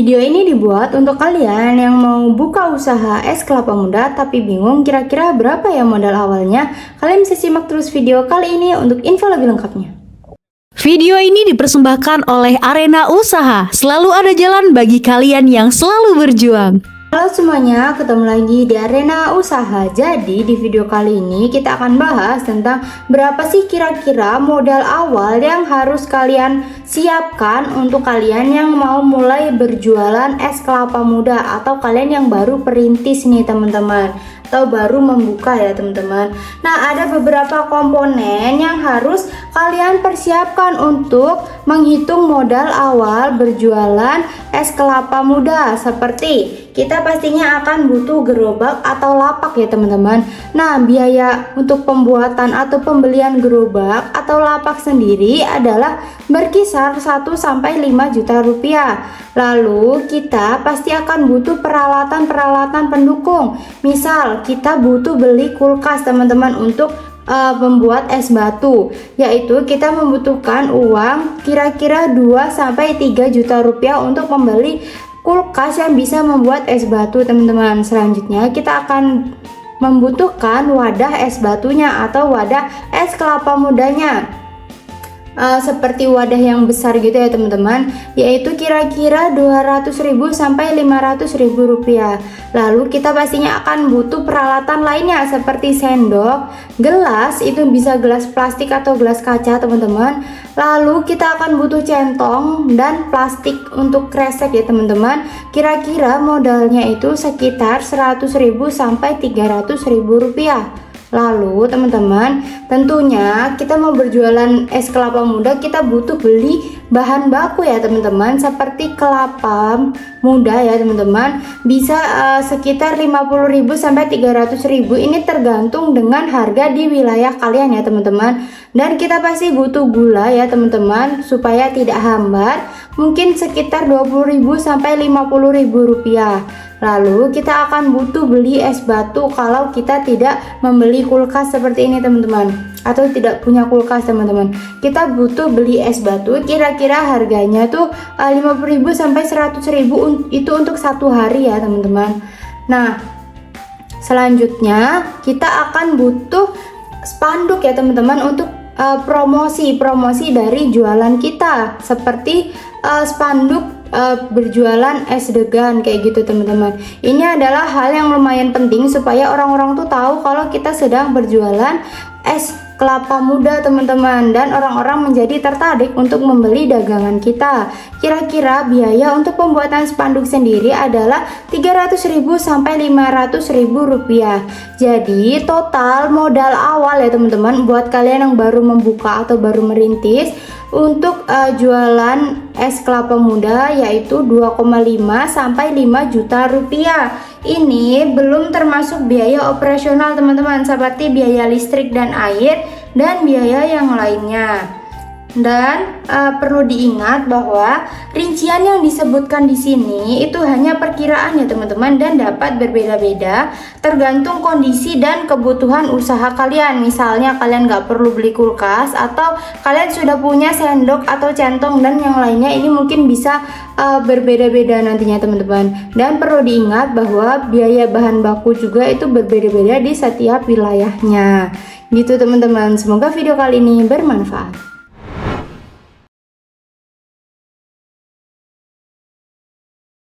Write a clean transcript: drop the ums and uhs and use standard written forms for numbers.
Video ini dibuat untuk kalian yang mau buka usaha es kelapa muda tapi bingung kira-kira berapa ya modal awalnya. Kalian bisa simak terus video kali ini untuk info lebih lengkapnya. Video ini dipersembahkan oleh Arena Usaha. Selalu ada jalan bagi kalian yang selalu berjuang. Halo semuanya, ketemu lagi di Arena Usaha. Jadi di video kali ini kita akan bahas tentang berapa sih kira-kira modal awal yang harus kalian siapkan untuk kalian yang mau mulai berjualan es kelapa muda, atau kalian yang baru perintis nih teman-teman, atau baru membuka ya teman-teman. Nah, ada beberapa komponen yang harus kalian persiapkan untuk menghitung modal awal berjualan es kelapa muda. Seperti kita pastinya akan butuh gerobak atau lapak ya teman-teman. Nah, biaya untuk pembuatan atau pembelian gerobak atau lapak sendiri adalah berkisar 1-5 juta rupiah. Lalu kita pasti akan butuh peralatan-peralatan pendukung. Misal kita butuh beli kulkas teman-teman untuk membuat es batu, yaitu kita membutuhkan uang kira-kira 2-3 juta rupiah untuk membeli kulkas yang bisa membuat es batu teman-teman. Selanjutnya kita akan membutuhkan wadah es batunya atau wadah es kelapa mudanya, seperti wadah yang besar gitu ya teman-teman, yaitu kira-kira 200.000 sampai 500.000 rupiah. Lalu kita pastinya akan butuh peralatan lainnya seperti sendok, gelas, itu bisa gelas plastik atau gelas kaca teman-teman. Lalu kita akan butuh centong dan plastik untuk kresek ya teman-teman. Kira-kira modalnya itu sekitar 100.000 sampai 300.000 rupiah. Lalu teman-teman, tentunya kita mau berjualan es kelapa muda, kita butuh beli bahan baku ya teman-teman, seperti kelapa muda ya teman-teman. Bisa sekitar 50.000 sampai 300.000. Ini tergantung dengan harga di wilayah kalian ya teman-teman. Dan kita pasti butuh gula ya teman-teman supaya tidak hambar, mungkin sekitar 20.000 sampai 50.000 rupiah. Lalu kita akan butuh beli es batu kalau kita tidak membeli kulkas seperti ini teman-teman, atau tidak punya kulkas teman-teman. Kita butuh beli es batu, kira-kira harganya tuh 50.000 sampai 100.000, itu untuk satu hari ya teman-teman. Nah, selanjutnya kita akan butuh spanduk ya teman-teman untuk promosi dari jualan kita, seperti spanduk berjualan es degan kayak gitu teman-teman. Ini adalah hal yang lumayan penting supaya orang-orang tuh tahu kalau kita sedang berjualan es kelapa muda teman-teman, dan orang-orang menjadi tertarik untuk membeli dagangan kita. Kira-kira biaya untuk pembuatan spanduk sendiri adalah 300.000 sampai 500.000 rupiah. Jadi total modal awal ya teman-teman buat kalian yang baru membuka atau baru merintis untuk jualan es kelapa muda yaitu 2,5 sampai 5 juta rupiah. Ini belum termasuk biaya operasional teman-teman, seperti biaya listrik dan air dan biaya yang lainnya. Dan perlu diingat bahwa rincian yang disebutkan di sini itu hanya perkiraan ya teman-teman, dan dapat berbeda-beda tergantung kondisi dan kebutuhan usaha kalian. Misalnya kalian nggak perlu beli kulkas, atau kalian sudah punya sendok atau centong dan yang lainnya, ini mungkin bisa berbeda-beda nantinya teman-teman. Dan perlu diingat bahwa biaya bahan baku juga itu berbeda-beda di setiap wilayahnya gitu teman-teman. Semoga video kali ini bermanfaat.